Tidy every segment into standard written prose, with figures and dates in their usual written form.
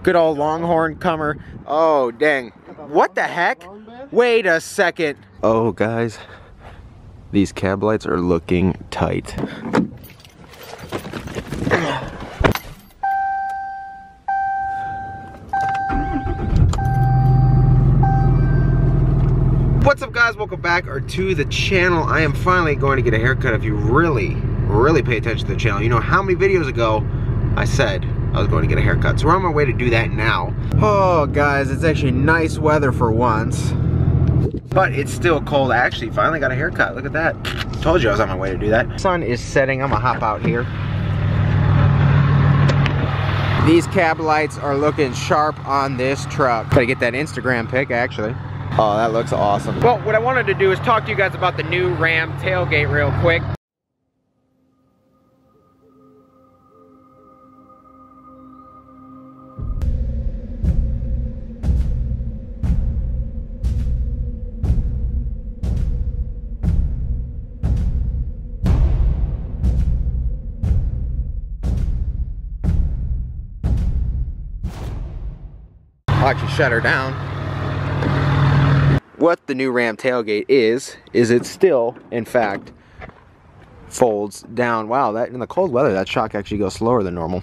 Good old Longhorn comer. Oh, dang. What the heck? Wait a second. Oh, guys. These cab lights are looking tight. What's up, guys? Welcome back to the channel. I am finally going to get a haircut. If you really pay attention to the channel, you know how many videos ago I said I was going to get a haircut. So we're on my way to do that now. Oh, guys, it's actually nice weather for once. But it's still cold. I actually finally got a haircut. Look at that. Told you I was on my way to do that. Sun is setting. I'm gonna hop out here. These cab lights are looking sharp on this truck. Gotta get that Instagram pic, actually. Oh, that looks awesome. Well, what I wanted to do is talk to you guys about the new Ram tailgate real quick. I'll actually shut her down. What the new Ram tailgate is it still, in fact, folds down. Wow, that in the cold weather, that shock actually goes slower than normal.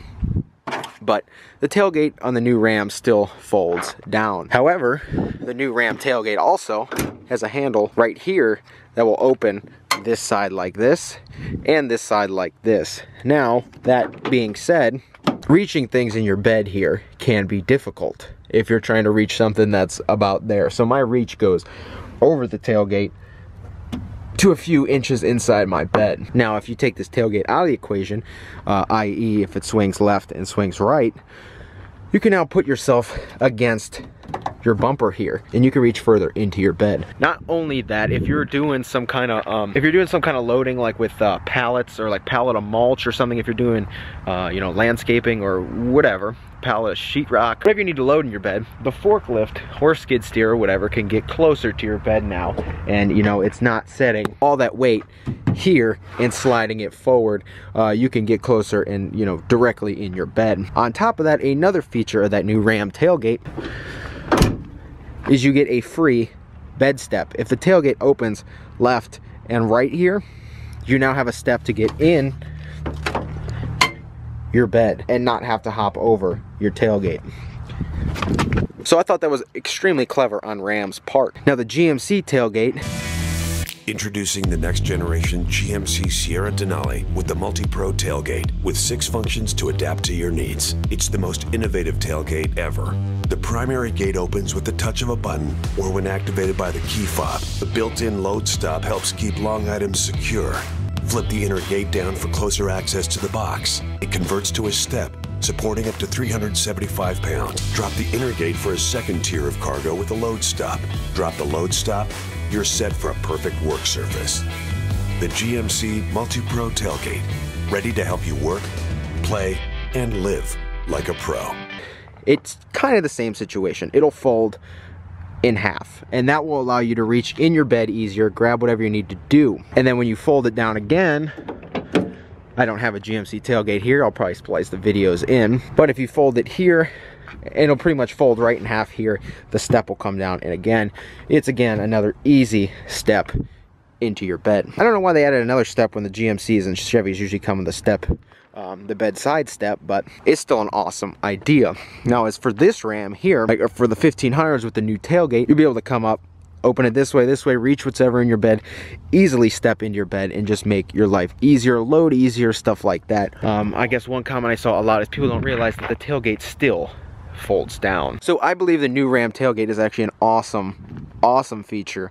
But the tailgate on the new Ram still folds down. However, the new Ram tailgate also has a handle right here that will open this side like this and this side like this. Now, that being said, reaching things in your bed here can be difficult if you're trying to reach something that's about there. So my reach goes over the tailgate to a few inches inside my bed. Now, if you take this tailgate out of the equation, i.e. if it swings left and swings right, you can now put yourself against your bumper here and you can reach further into your bed. Not only that, if you're doing some kind of loading like with pallets or like pallet of mulch or something, if you're doing you know, landscaping or whatever, pallet of sheetrock, whatever you need to load in your bed, the forklift or skid steer or whatever can get closer to your bed now, and you know, it's not setting all that weight here and sliding it forward. You can get closer and, you know, directly in your bed. On top of that, another feature of that new Ram tailgate is you get a free bed step. If the tailgate opens left and right here, you now have a step to get in your bed and not have to hop over your tailgate. So I thought that was extremely clever on Ram's part. Now the GMC tailgate. Introducing the next generation GMC Sierra Denali with the Multi-Pro tailgate with 6 functions to adapt to your needs. It's the most innovative tailgate ever. The primary gate opens with the touch of a button or when activated by the key fob. The built-in load stop helps keep long items secure. Flip the inner gate down for closer access to the box. It converts to a step, supporting up to 375 pounds. Drop the inner gate for a second tier of cargo with a load stop. Drop the load stop, you're set for a perfect work surface. The GMC Multi-Pro tailgate, ready to help you work, play, and live like a pro. It's kind of the same situation. It'll fold in half, and that will allow you to reach in your bed easier, grab whatever you need to do. And then when you fold it down again, I don't have a GMC tailgate here, I'll probably splice the videos in, but if you fold it here, it'll pretty much fold right in half here. The step will come down, and again, it's another easy step into your bed. I don't know why they added another step when the GMCs and Chevys usually come with a step, the bedside step, but it's still an awesome idea. Now, as for this Ram here, like for the 1500s with the new tailgate, you'll be able to come up, open it this way, reach whatever in your bed, easily step into your bed and just make your life easier, load easier, stuff like that. I guess one comment I saw a lot is people don't realize that the tailgate still folds down. So I believe the new Ram tailgate is actually an awesome feature.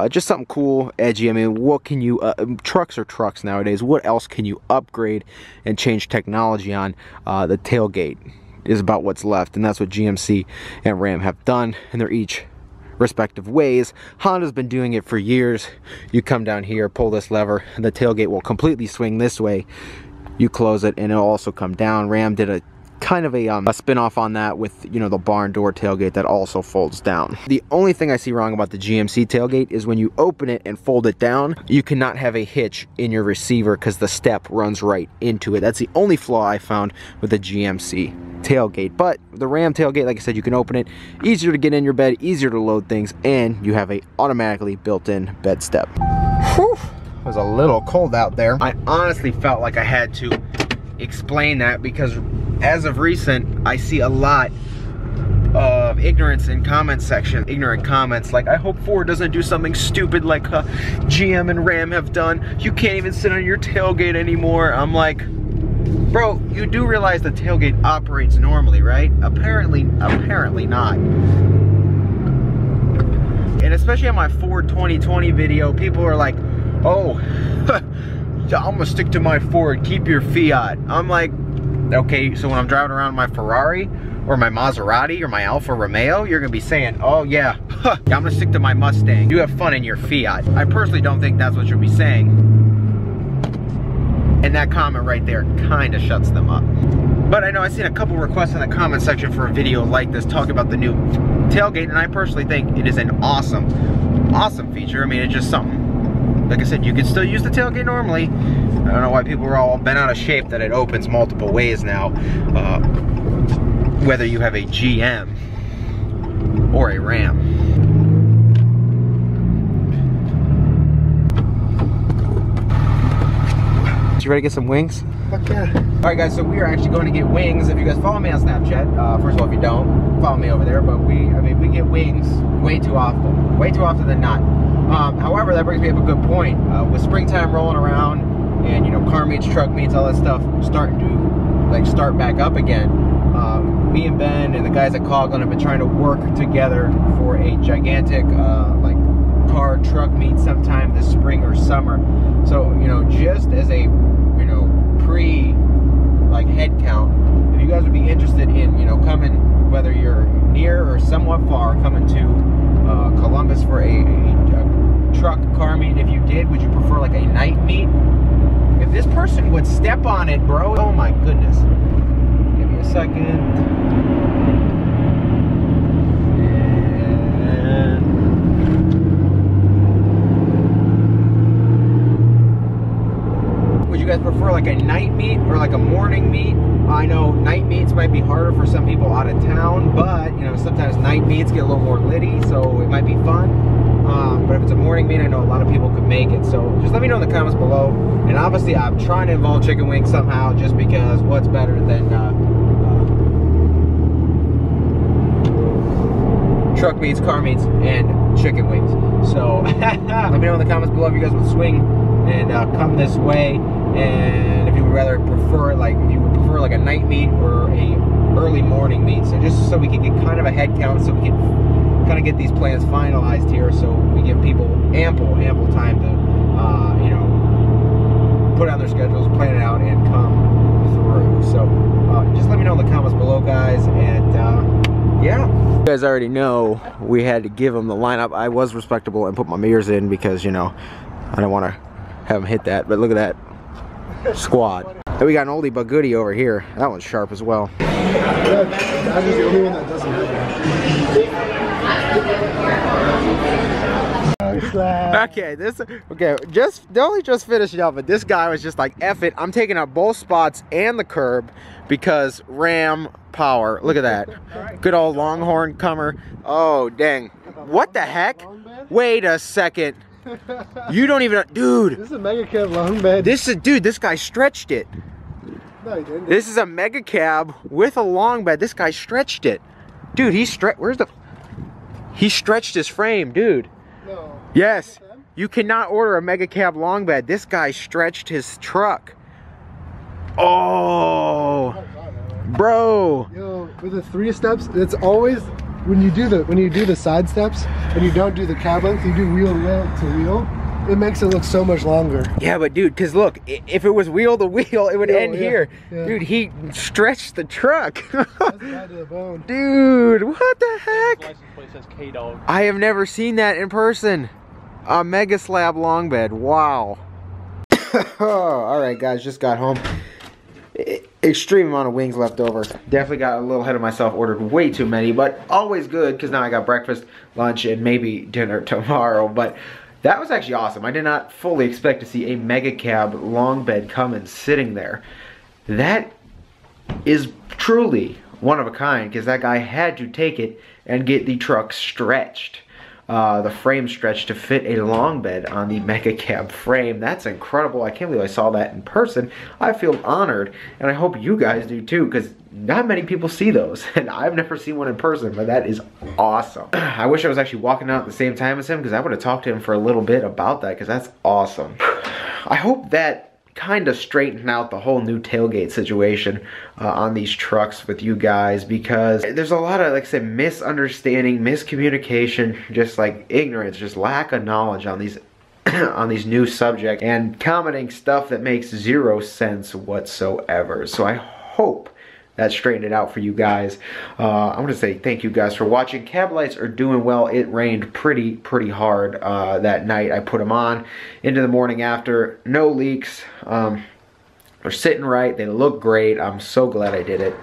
Just something cool, edgy. I mean, what can you, trucks are trucks nowadays. What else can you upgrade and change technology on? The tailgate is about what's left, and that's what GMC and Ram have done in their each respective ways. Honda's been doing it for years. You come down here, pull this lever, and the tailgate will completely swing this way. You close it and it'll also come down. Ram did a kind of a spin-off on that with, you know, the barn door tailgate that also folds down. The only thing I see wrong about the GMC tailgate is when you open it and fold it down, you cannot have a hitch in your receiver because the step runs right into it. That's the only flaw I found with the GMC tailgate. But the Ram tailgate, like I said, you can open it, easier to get in your bed, easier to load things, and you have a automatically built-in bed step. Whew. It was a little cold out there. I honestly felt like I had to explain that because as of recent, I see a lot of ignorance in comment section, ignorant comments like, I hope Ford doesn't do something stupid like GM and Ram have done. You can't even sit on your tailgate anymore. I'm like, bro, you do realize the tailgate operates normally, right? Apparently not. And especially on my Ford 2020 video, people are like, oh, I'm gonna stick to my Ford, keep your Fiat. I'm like, okay, so when I'm driving around my Ferrari or my Maserati or my Alfa Romeo, you're gonna be saying, oh yeah, I'm gonna stick to my Mustang. You have fun in your Fiat. I personally don't think that's what you'll be saying. And that comment right there kind of shuts them up. But I know I've seen a couple requests in the comment section for a video like this talking about the new tailgate, and I personally think it is an awesome feature. I mean, it's just something, like I said, you can still use the tailgate normally. I don't know why people are all bent out of shape that it opens multiple ways now, whether you have a GM or a Ram. You ready to get some wings? Fuck yeah. Alright guys, so we are actually going to get wings. If you guys follow me on Snapchat, first of all, if you don't, follow me over there, but we get wings way too often than not. However, that brings me up a good point. With springtime rolling around and, you know, car meets, truck meets, all that stuff starting to like start back up again, me and Ben and the guys at Coughlin have been trying to work together for a gigantic like car truck meet sometime this spring or summer. So, you know, just as a, you know, like head count, if you guys would be interested in, you know, coming, whether you're near or somewhat far, coming to Columbus for a truck car meet. If you did, would you prefer like a night meet? If this person would step on it, bro, oh my goodness. Give me a second. And would you guys prefer like a night meet or like a morning meet? I know night meets might be harder for some people out of town, but you know, sometimes night meets get a little more litty, so it might be fun. But if it's a morning meet, I know a lot of people could make it. So just let me know in the comments below. And obviously, I'm trying to involve chicken wings somehow, just because what's better than truck meets, car meets, and chicken wings. So let me know in the comments below if you guys would swing and come this way, and if you would rather prefer, like, if you would prefer like a night meet or a early morning meet. So just so we can get kind of a head count, so we can kind of get these plans finalized here, so we give people ample time to you know, put on their schedules, plan it out, and come through. So just let me know in the comments below, guys. And yeah, you guys already know we had to give them the lineup. I was respectable and put my mirrors in because, you know, I don't want to have them hit that. But look at that squad. And we got an oldie but goodie over here. That one's sharp as well. Yeah, that is the only one that doesn't have that. Okay, just finishing up, but this guy was just like, F it, I'm taking up both spots and the curb because Ram power. Look at that. Good old Longhorn comer. Oh, dang. What the heck? Wait a second. You don't even, dude. This is a mega cab long bed. Dude, this guy stretched it. No, he didn't. This is a mega cab with a long bed. This guy stretched it. Dude, he stretched his frame, dude. No. Yes. You cannot order a mega cab long bed. This guy stretched his truck. Oh, bro. Yo, with the 3 steps, it's always when you do the side steps and you don't do the cab length, you do wheel to wheel. It makes it look so much longer. Yeah, but dude, because look, if it was wheel to wheel, it would end here. Yeah. Dude, he stretched the truck. That's bad to the bone. Dude, what the heck? His license plate says K-Dog. I have never seen that in person. A mega slab long bed. Wow. All right, guys, just got home. extreme amount of wings left over. Definitely got a little ahead of myself, ordered way too many, but always good because now I got breakfast, lunch, and maybe dinner tomorrow. But that was actually awesome. I did not fully expect to see a mega cab long bed come and sitting there. That is truly one of a kind because that guy had to take it and get the truck stretched. The frame stretched to fit a long bed on the mega cab frame. That's incredible. I can't believe I saw that in person. I feel honored, and I hope you guys do too, because not many people see those, and I've never seen one in person, but that is awesome. I wish I was actually walking out at the same time as him, because I would have talked to him for a little bit about that, because that's awesome. I hope that kind of straighten out the whole new tailgate situation on these trucks with you guys, because there's a lot of, like I said, misunderstanding, miscommunication, just like ignorance, just lack of knowledge on these on these new subjects, and commenting stuff that makes zero sense whatsoever. So I hope that straightened it out for you guys. I want to say thank you guys for watching. Cab lights are doing well. It rained pretty hard that night. I put them on into the morning after. No leaks. They're sitting right. They look great. I'm so glad I did it.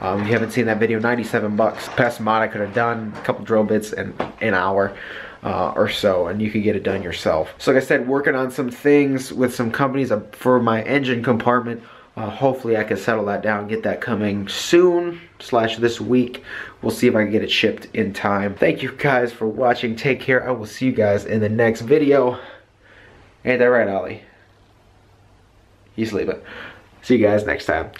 If you haven't seen that video, 97 bucks. Best mod I could have done. A couple drill bits in an hour. Or so, and you could get it done yourself. So like I said, working on some things with some companies for my engine compartment. Hopefully I can settle that down, get that coming soon / this week. We'll see if I can get it shipped in time. Thank you guys for watching. Take care. I will see you guys in the next video. Ain't that right, Ollie? He's sleeping. See you guys next time.